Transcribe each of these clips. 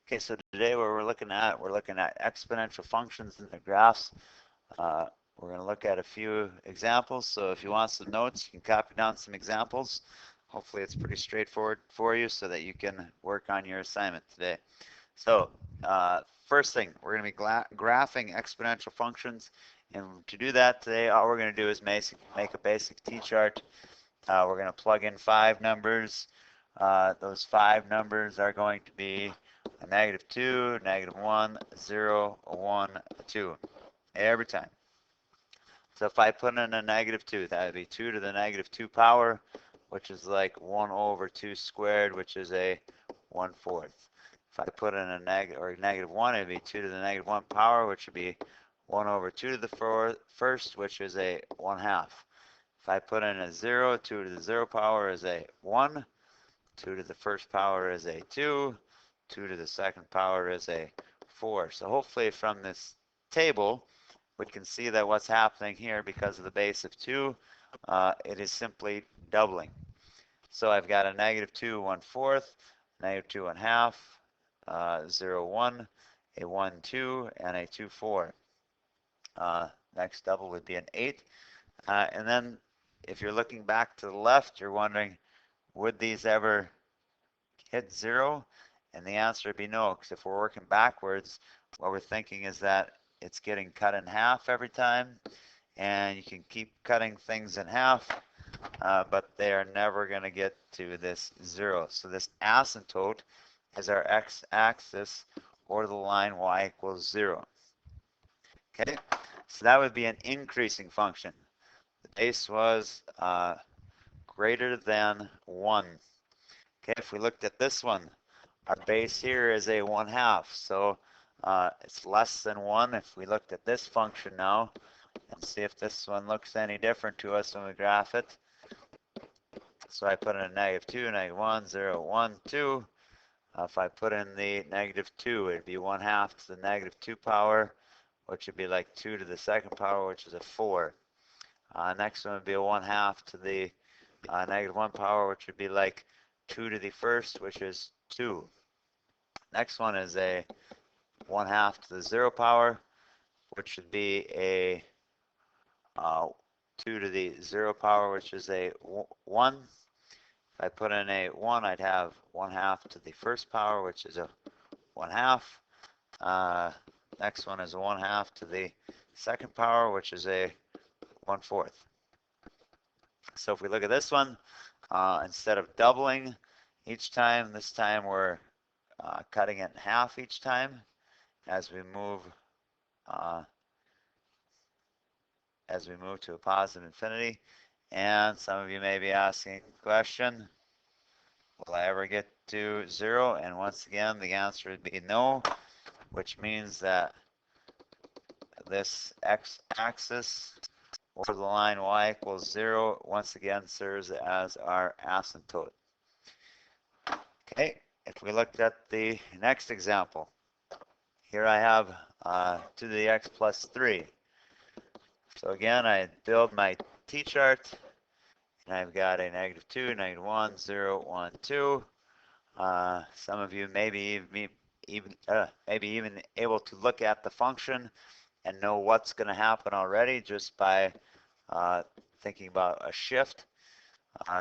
Okay, so today what we're looking at exponential functions in the graphs. Uh, we're going to look at a few examples. So if you want some notes, you can copy down some examples. Hopefully it's pretty straightforward for you so that you can work on your assignment today. So first thing, we're going to be graphing exponential functions. And to do that today, all we're going to do is make a basic t-chart. We're going to plug in 5 numbers. Those 5 numbers are going to be a -2, -1, 0, 1, 2 every time. So if I put in a -2, that would be 2 to the -2 power, which is like 1 over 2 squared, which is a 1/4. If I put in a -1, it'd be 2 to the -1 power, which would be 1 over 2 to the first, which is a 1/2. If I put in a 0, 2 to the 0 power is a 1, 2 to the first power is a 2, 2 to the second power is a 4. So hopefully from this table, we can see that what's happening here because of the base of 2, it is simply doubling. So I've got a -2 1/4, -2 1/2, 0 1, a 1 2, and a 2 4. Next double would be an 8. And then if you're looking back to the left, you're wondering, would these ever hit 0? And the answer would be no, because if we're working backwards, what we're thinking is that it's getting cut in half every time, and you can keep cutting things in half, but they are never going to get to this 0. So this asymptote is our x-axis, or the line y equals 0. Okay, so that would be an increasing function. The base was greater than 1. Okay, if we looked at this one, our base here is a 1/2, so it's less than 1. If we looked at this function now and see if this one looks any different to us when we graph it. So I put in a -2, -1, 0, 1, 2. If I put in the -2, it'd be 1/2 to the -2 power, which would be like 2 to the second power, which is a 4. Next one would be a 1/2 to the -1 power, which would be like 2 to the first, which is 2. Next one is a 1/2 to the 0 power, which would be a 2 to the 0 power, which is a 1. If I put in a 1, I'd have 1/2 to the first power, which is a 1/2. Next one is a 1/2 to the second power, which is a 1/4. So if we look at this one, instead of doubling each time, this time we're cutting it in half each time as we move to a positive infinity. And some of you may be asking the question, will I ever get to 0? And once again, the answer would be no, which means that this x-axis or the line y equals 0 once again serves as our asymptote. Okay, if we looked at the next example, here I have 2 to the x plus 3. So again, I build my t-chart, and I've got a -2, -1, 0, 1, 2. Some of you may be even able to look at the function and know what's going to happen already just by thinking about a shift.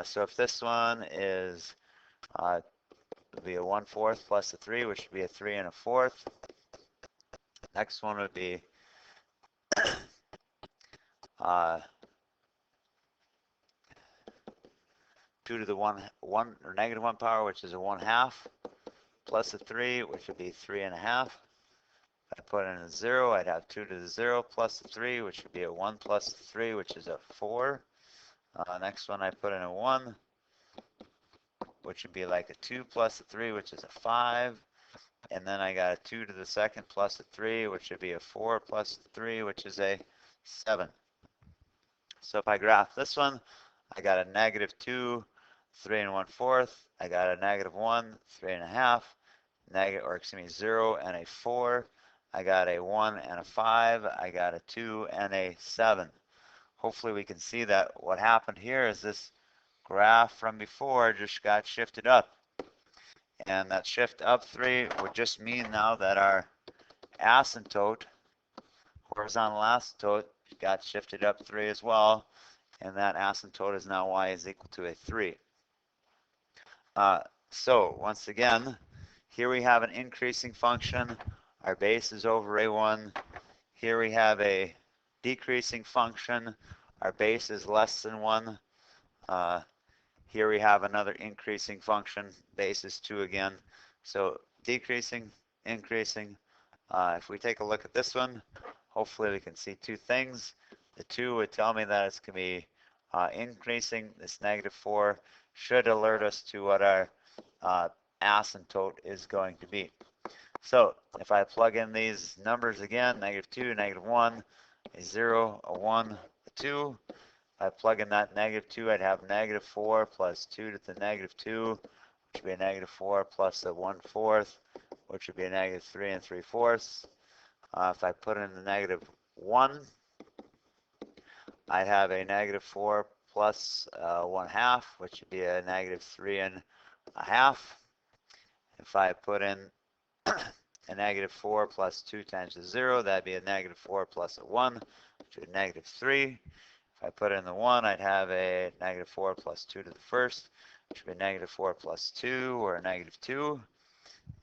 So if this one is would be a 1/4 plus a 3, which would be a 3 and a 4th. Next one would be 2 to the 1 or -1 power, which is a 1/2, plus a 3, which would be 3 and a half. If I put in a 0, I'd have 2 to the 0 plus a 3, which would be a 1 plus a 3, which is a 4. Next one, I put in a 1, which would be like a 2 plus a 3, which is a 5. And then I got a 2 to the second plus a 3, which would be a 4 plus 3, which is a 7. So if I graph this one, I got a -2, 3 and 1/4. I got a -1, 3 and a half, 0 and a 4. I got a 1 and a 5. I got a 2 and a 7. Hopefully we can see that what happened here is this graph from before just got shifted up. And that shift up 3 would just mean now that our asymptote, horizontal asymptote, got shifted up 3 as well. And that asymptote is now y is equal to a 3. So once again, here we have an increasing function. Our base is over a1. Here we have a decreasing function. Our base is less than 1. Here we have another increasing function. Base is 2 again. So decreasing, increasing. If we take a look at this one, hopefully we can see two things. The 2 would tell me that it's going to be increasing. This -4 should alert us to what our asymptote is going to be. So if I plug in these numbers again, -2, -1, a 0, a 1, a 2. If I plug in that -2, I'd have -4 plus 2 to the -2, which would be a -4 plus a 1/4, which would be a -3 and 3/4. If I put in the -1, I'd have a -4 plus 1/2, which would be a -3 and a half. If I put in a -4 plus 2 times the 0, that'd be a -4 plus a 1, which would be a -3. If I put in the 1, I'd have a -4 plus 2 to the first, which would be a -4 plus 2, or a -2.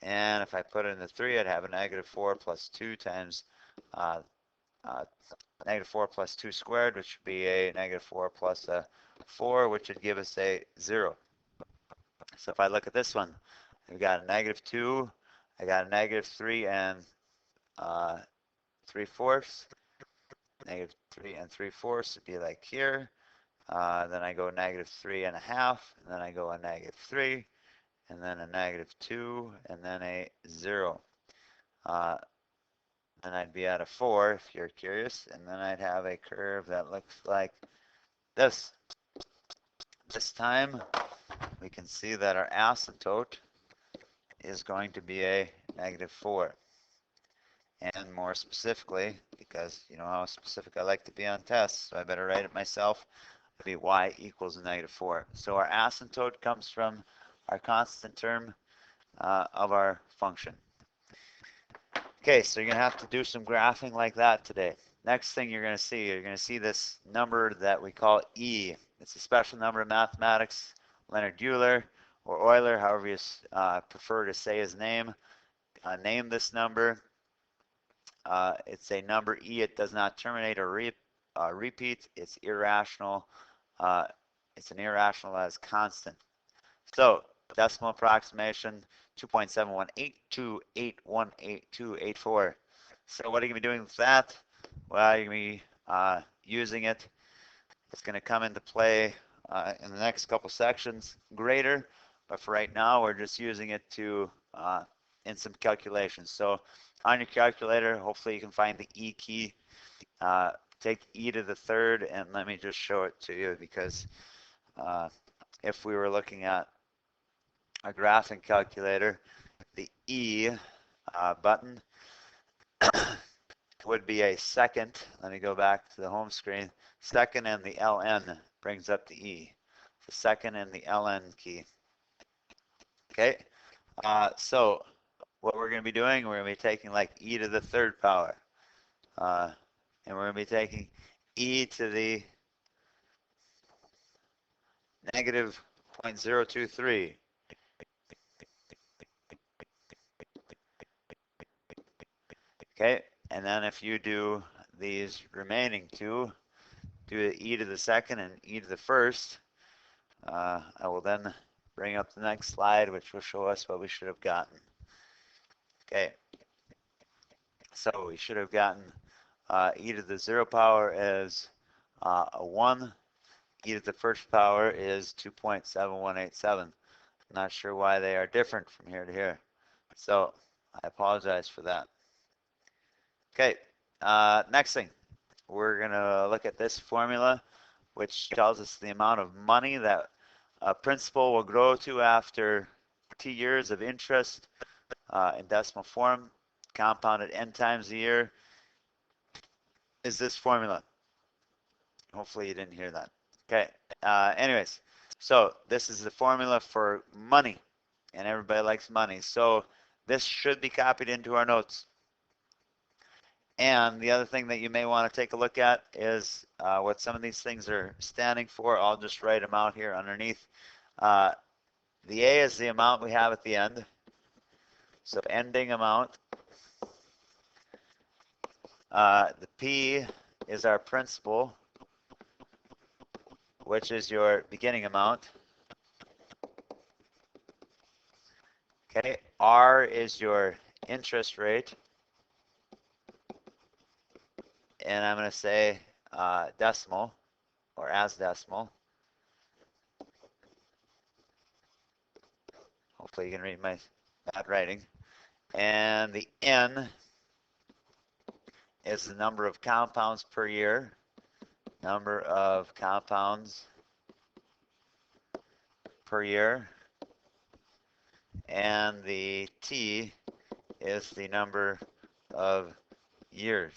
And if I put in the 3, I'd have a -4 plus 2 times -4 plus 2 squared, which would be a -4 plus a 4, which would give us a 0. So if I look at this one, we've got a -2, I got a -3 and 3/4. -3 and 3/4 would be like here. Then I go -3 and a half, and then I go a -3, and then a -2, and then a 0. Then I'd be at a 4 if you're curious, and then I'd have a curve that looks like this. This time we can see that our asymptote is going to be a -4. And more specifically, because you know how specific I like to be on tests, so I better write it myself, it'll be y equals a -4. So our asymptote comes from our constant term of our function. Okay, so you're going to have to do some graphing like that today. Next thing you're going to see this number that we call E. It's a special number in mathematics. Leonard Euler or Euler, however you prefer to say his name, name this number. It's a number E. It does not terminate or repeat. It's irrational. It's an irrational that is constant. So decimal approximation 2.71828188284. So what are you going to be doing with that? Well, you're going to be using it. It's going to come into play in the next couple sections greater, but for right now we're just using it to in some calculations. So on your calculator, hopefully you can find the E key. Take e to the third, and let me just show it to you, because if we were looking at a graphing calculator, the E button would be a second. Let me go back to the home screen. Second and the LN brings up the E. The second and the LN key. Okay, so what we're going to be doing, we're going to be taking like e to the third power. And we're going to be taking e to the -0.023. Okay, and then if you do these remaining two, do the e to the second and e to the first, I will then bring up the next slide, which will show us what we should have gotten. Okay, so we should have gotten e to the 0 power is a 1. E to the first power is 2.7187. I'm not sure why they are different from here to here. So I apologize for that. Okay, next thing, we're going to look at this formula, which tells us the amount of money that a principal will grow to after T years of interest in decimal form, compounded n times a year, is this formula. Hopefully you didn't hear that. Okay, anyways, so this is the formula for money. and everybody likes money. So this should be copied into our notes. And the other thing that you may want to take a look at is what some of these things are standing for. I'll just write them out here underneath. The A is the amount we have at the end. So ending amount. The P is our principal, which is your beginning amount. Okay, R is your interest rate. And I'm going to say decimal or as decimal. Hopefully you can read my bad writing. And the N is the number of compounds per year. Number of compounds per year. And the T is the number of years.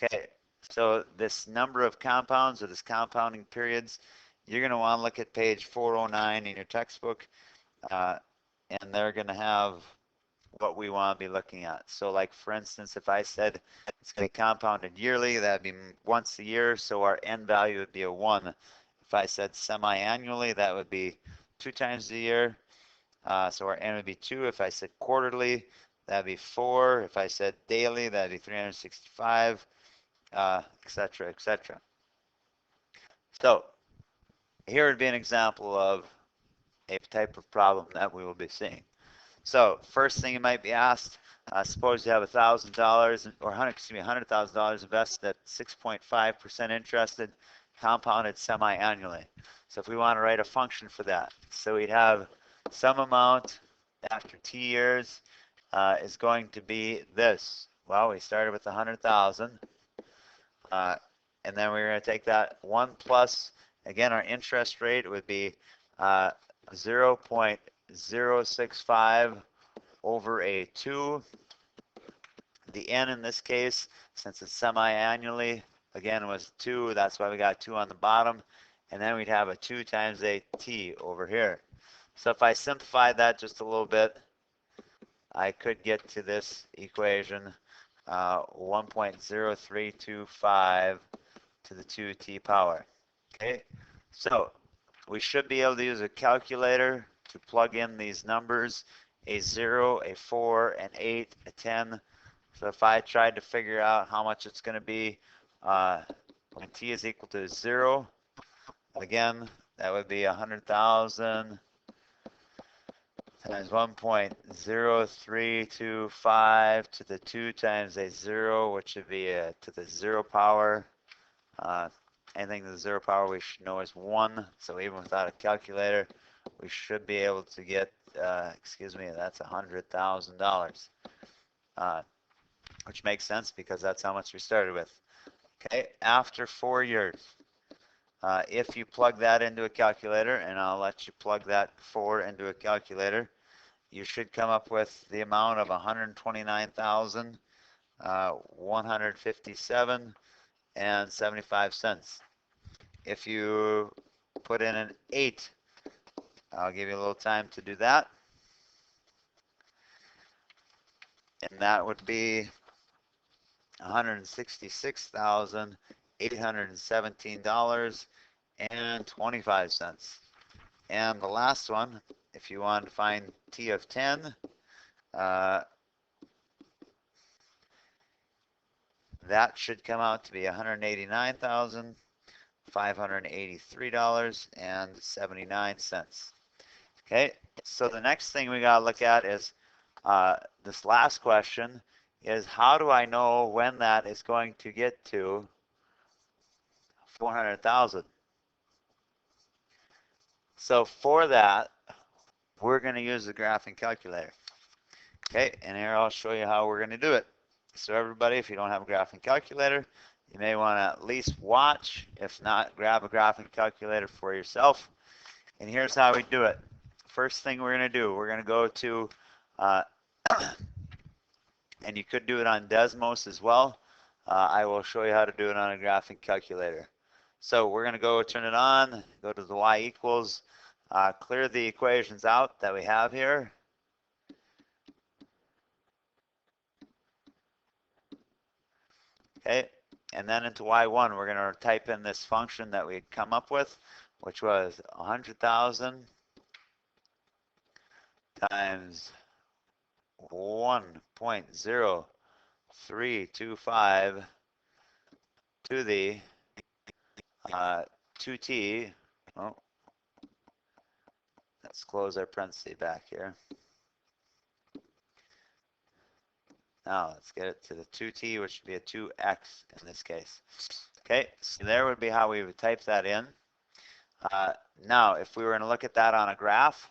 Okay, so this number of compounds or this compounding periods, you're going to want to look at page 409 in your textbook, and they're going to have what we want to be looking at. So like for instance, if I said it's going to be compounded yearly, that'd be once a year, so our N value would be a 1. If I said semi-annually, that would be 2 times a year, so our N would be 2. If I said quarterly, that'd be 4. If I said daily, that'd be 365, etc., etc. So here would be an example of a type of problem that we will be seeing. So first thing you might be asked, suppose you have $1,000 or $100,000 invested at 6.5% interested, compounded semi-annually. So if we want to write a function for that, so we'd have some amount after t years is going to be this. Well, we started with 100,000, and then we're going to take that 1 plus, again, our interest rate would be 0.065 over a 2. The N in this case, since it's semi-annually, again, was 2. That's why we got 2 on the bottom. And then we'd have a 2 times a T over here. So if I simplify that just a little bit, I could get to this equation, 1.0325 to the 2t power. Okay, so we should be able to use a calculator to plug in these numbers, a 0, a 4, an 8, a 10. So if I tried to figure out how much it's going to be when t is equal to 0, again, that would be 100,000 times 1.0325 to the 2 times a 0, which would be to the 0 power. Anything to the 0 power we should know is 1. So even without a calculator, we should be able to get, that's $100,000, which makes sense because that's how much we started with. Okay, after 4 years, if you plug that into a calculator, and I'll let you plug that 4 into a calculator, you should come up with the amount of 129,157 and 75 cents. If you put in an 8, I'll give you a little time to do that. And that would be $166,817.25. And the last one, if you want to find T of 10, that should come out to be $189,583.79. Okay, so the next thing we got to look at is this last question is how do I know when that is going to get to 400,000? So for that, we're going to use the graphing calculator. Okay, and here I'll show you how we're going to do it. So everybody, if you don't have a graphing calculator, you may want to at least watch. If not, grab a graphing calculator for yourself. And here's how we do it. First thing we're going to do, we're going to go to, and you could do it on Desmos as well. I will show you how to do it on a graphing calculator. So we're going to go turn it on, go to the y equals. clear the equations out that we have here. Okay, and then into y1, we're going to type in this function that we come up with, which was 100,000 times 1.0325 to the 2t. Oh, let's close our parenthesis back here. Now let's get it to the 2t, which would be a 2x in this case. Okay, so there would be how we would type that in. Now, if we were going to look at that on a graph,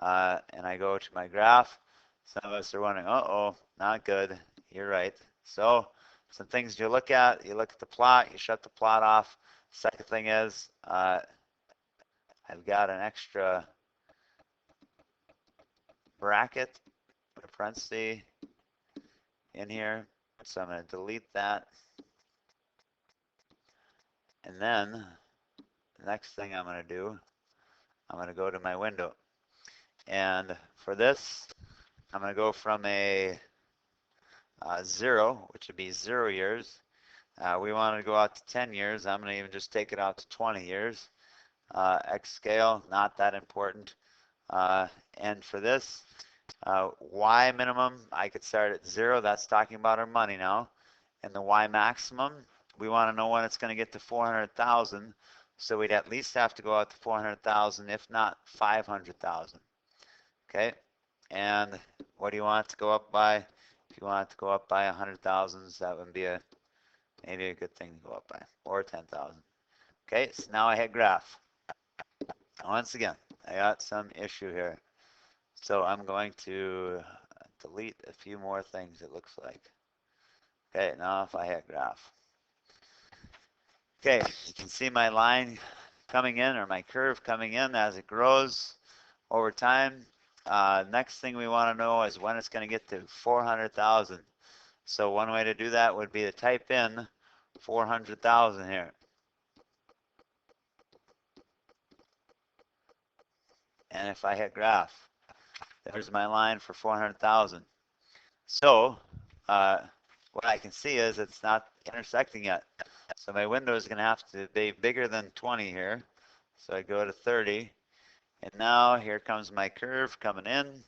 and I go to my graph, some of us are wondering, uh-oh, not good. You're right. So some things you look at the plot, you shut the plot off. Second thing is, I've got an extra bracket, a parenthesis in here. So I'm going to delete that. And then the next thing I'm going to do, I'm going to go to my window. And for this, I'm going to go from a 0, which would be 0 years. We want to go out to 10 years. I'm going to even just take it out to 20 years. X scale, not that important. And for this, Y minimum, I could start at 0. That's talking about our money now. And the Y maximum, we want to know when it's going to get to 400,000. So we'd at least have to go out to 400,000, if not 500,000. Okay. And what do you want it to go up by? If you want it to go up by 100,000, that would be maybe a good thing to go up by, or 10,000. Okay, so now I hit graph. Once again, I got some issue here. So I'm going to delete a few more things, it looks like. Okay, now if I hit graph. Okay, you can see my line coming in, or my curve coming in as it grows over time. Next thing we want to know is when it's going to get to 400,000. So one way to do that would be to type in 400,000 here. And if I hit graph, there's my line for 400,000. So what I can see is it's not intersecting yet. So my window is going to have to be bigger than 20 here. So I go to 30. And now here comes my curve coming in.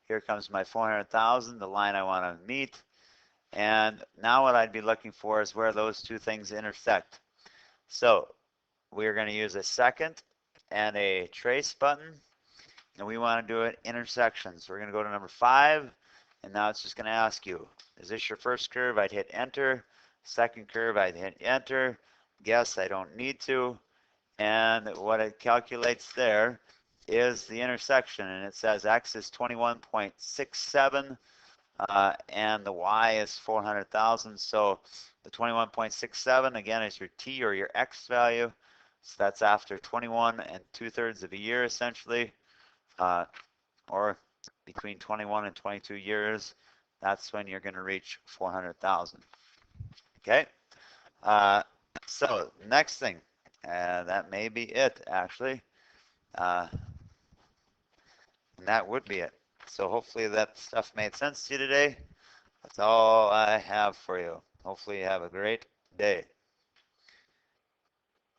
Here comes my 400,000, the line I want to meet. And now what I'd be looking for is where those two things intersect. So we're going to use a second and a trace button. And we want to do it intersections. We're going to go to number 5. And now it's just going to ask you, is this your first curve? I'd hit enter. Second curve, I'd hit enter. Guess I don't need to. And what it calculates there is the intersection. And it says X is 21.67 and the Y is 400,000. So the 21.67 again is your T, or your X value. So that's after 21 and 2/3 of a year essentially, or between 21 and 22 years. That's when you're going to reach 400,000. Okay. So next thing, that may be it actually. And that would be it. So hopefully that stuff made sense to you today. That's all I have for you. Hopefully you have a great day.